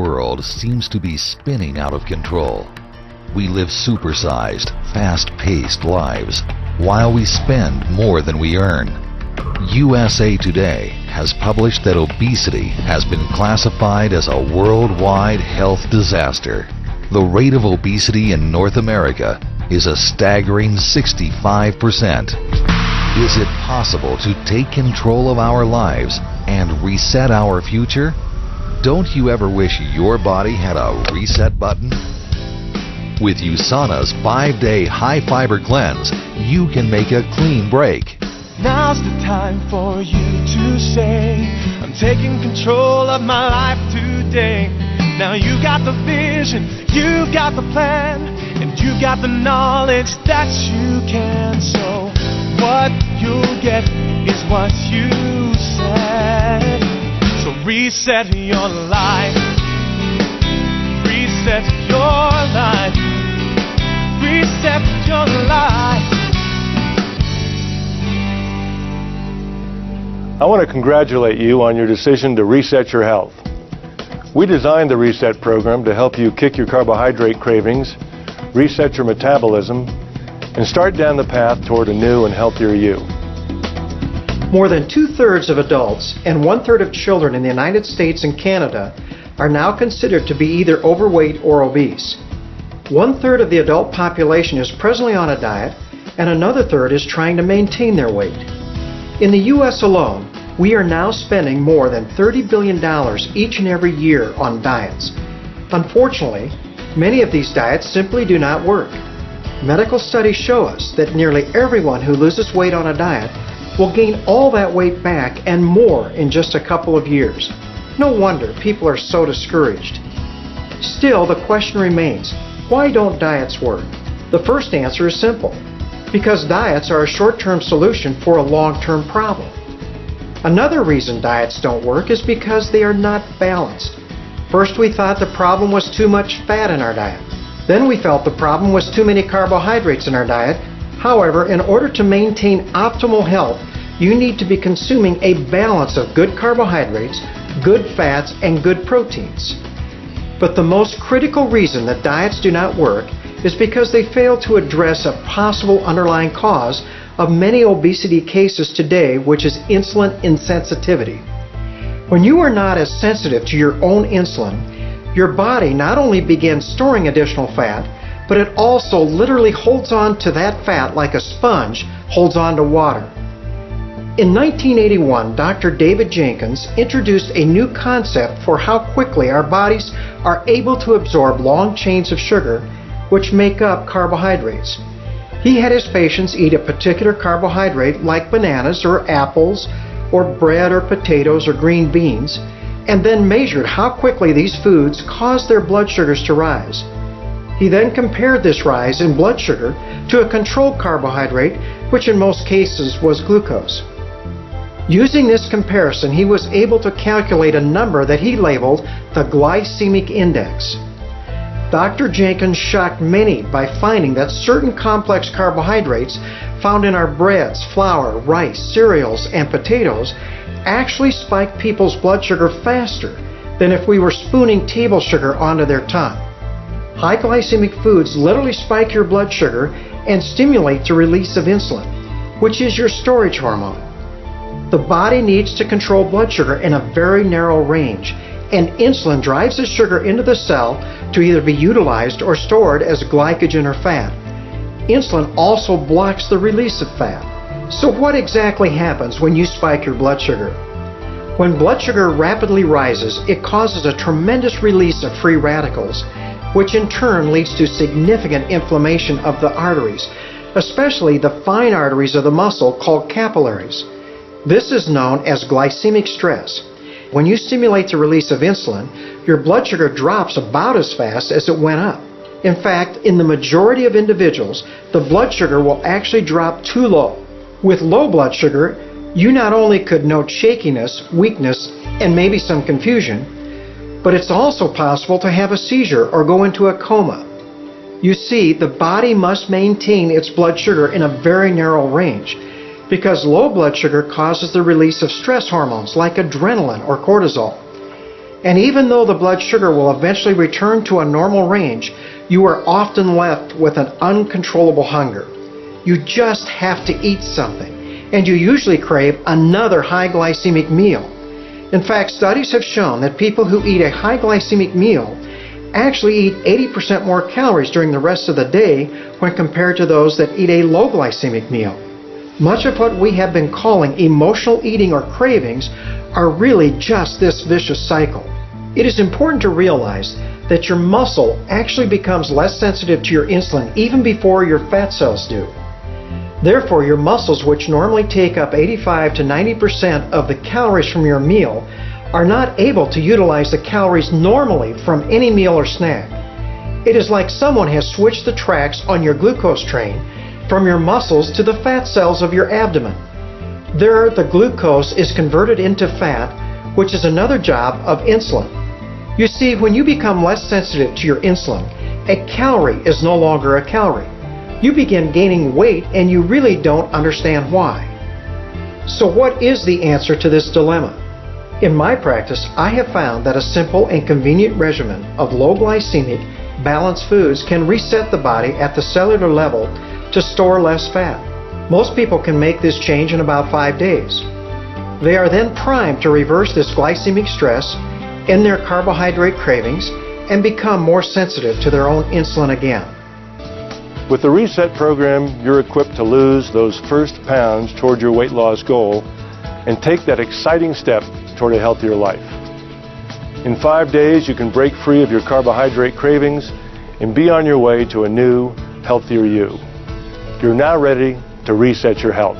world seems to be spinning out of control. We live supersized, fast-paced lives while we spend more than we earn. USA Today has published that obesity has been classified as a worldwide health disaster. The rate of obesity in North America is a staggering 65%. Is it possible to take control of our lives and reset our future? Don't you ever wish your body had a reset button? With USANA's 5-day high-fiber cleanse, you can make a clean break. Now's the time for you to say, I'm taking control of my life today. Now you got the vision, you got the plan, and you got the knowledge that you can. So what you'll get is what you said. So reset your life. Reset your life. Reset your life. I want to congratulate you on your decision to reset your health. We designed the Reset program to help you kick your carbohydrate cravings, reset your metabolism, and start down the path toward a new and healthier you. More than 2/3 of adults and 1/3 of children in the United States and Canada are now considered to be either overweight or obese. 1/3 of the adult population is presently on a diet, and another third is trying to maintain their weight. In the U.S. alone, we are now spending more than $30 billion each and every year on diets. Unfortunately, many of these diets simply do not work. Medical studies show us that nearly everyone who loses weight on a diet will gain all that weight back and more in just a couple of years. No wonder people are so discouraged. Still, the question remains, why don't diets work? The first answer is simple. Because diets are a short-term solution for a long-term problem. Another reason diets don't work is because they are not balanced. First, we thought the problem was too much fat in our diet. Then we felt the problem was too many carbohydrates in our diet. However, in order to maintain optimal health, you need to be consuming a balance of good carbohydrates, good fats, and good proteins. But the most critical reason that diets do not work is because they fail to address a possible underlying cause of many obesity cases today, which is insulin insensitivity. When you are not as sensitive to your own insulin, your body not only begins storing additional fat, but it also literally holds on to that fat like a sponge holds on to water. In 1981, Dr. David Jenkins introduced a new concept for how quickly our bodies are able to absorb long chains of sugar which make up carbohydrates. He had his patients eat a particular carbohydrate like bananas or apples or bread or potatoes or green beans, and then measured how quickly these foods caused their blood sugars to rise. He then compared this rise in blood sugar to a controlled carbohydrate, which in most cases was glucose. Using this comparison, he was able to calculate a number that he labeled the glycemic index. Dr. Jenkins shocked many by finding that certain complex carbohydrates found in our breads, flour, rice, cereals, and potatoes actually spiked people's blood sugar faster than if we were spooning table sugar onto their tongue. High glycemic foods literally spike your blood sugar and stimulate the release of insulin, which is your storage hormone. The body needs to control blood sugar in a very narrow range, and insulin drives the sugar into the cell to either be utilized or stored as glycogen or fat. Insulin also blocks the release of fat. So what exactly happens when you spike your blood sugar? When blood sugar rapidly rises, it causes a tremendous release of free radicals, which in turn leads to significant inflammation of the arteries, especially the fine arteries of the muscle called capillaries. This is known as glycemic stress. When you stimulate the release of insulin, your blood sugar drops about as fast as it went up. In fact, in the majority of individuals, the blood sugar will actually drop too low. With low blood sugar, you not only could note shakiness, weakness, and maybe some confusion, but it's also possible to have a seizure or go into a coma. You see, the body must maintain its blood sugar in a very narrow range, because low blood sugar causes the release of stress hormones like adrenaline or cortisol. And even though the blood sugar will eventually return to a normal range, you are often left with an uncontrollable hunger. You just have to eat something, and you usually crave another high glycemic meal. In fact, studies have shown that people who eat a high glycemic meal actually eat 80% more calories during the rest of the day when compared to those that eat a low glycemic meal. Much of what we have been calling emotional eating or cravings are really just this vicious cycle. It is important to realize that your muscle actually becomes less sensitive to your insulin even before your fat cells do. Therefore, your muscles, which normally take up 85 to 90% of the calories from your meal, are not able to utilize the calories normally from any meal or snack. It is like someone has switched the tracks on your glucose train from your muscles to the fat cells of your abdomen. There, the glucose is converted into fat, which is another job of insulin. You see, when you become less sensitive to your insulin, a calorie is no longer a calorie. You begin gaining weight and you really don't understand why. So what is the answer to this dilemma? In my practice, I have found that a simple and convenient regimen of low glycemic, balanced foods can reset the body at the cellular level to store less fat. Most people can make this change in about 5 days. They are then primed to reverse this glycemic stress, end their carbohydrate cravings, and become more sensitive to their own insulin again. With the Reset program, you're equipped to lose those first pounds toward your weight loss goal and take that exciting step toward a healthier life. In 5 days, you can break free of your carbohydrate cravings and be on your way to a new, healthier you. You're now ready to reset your health.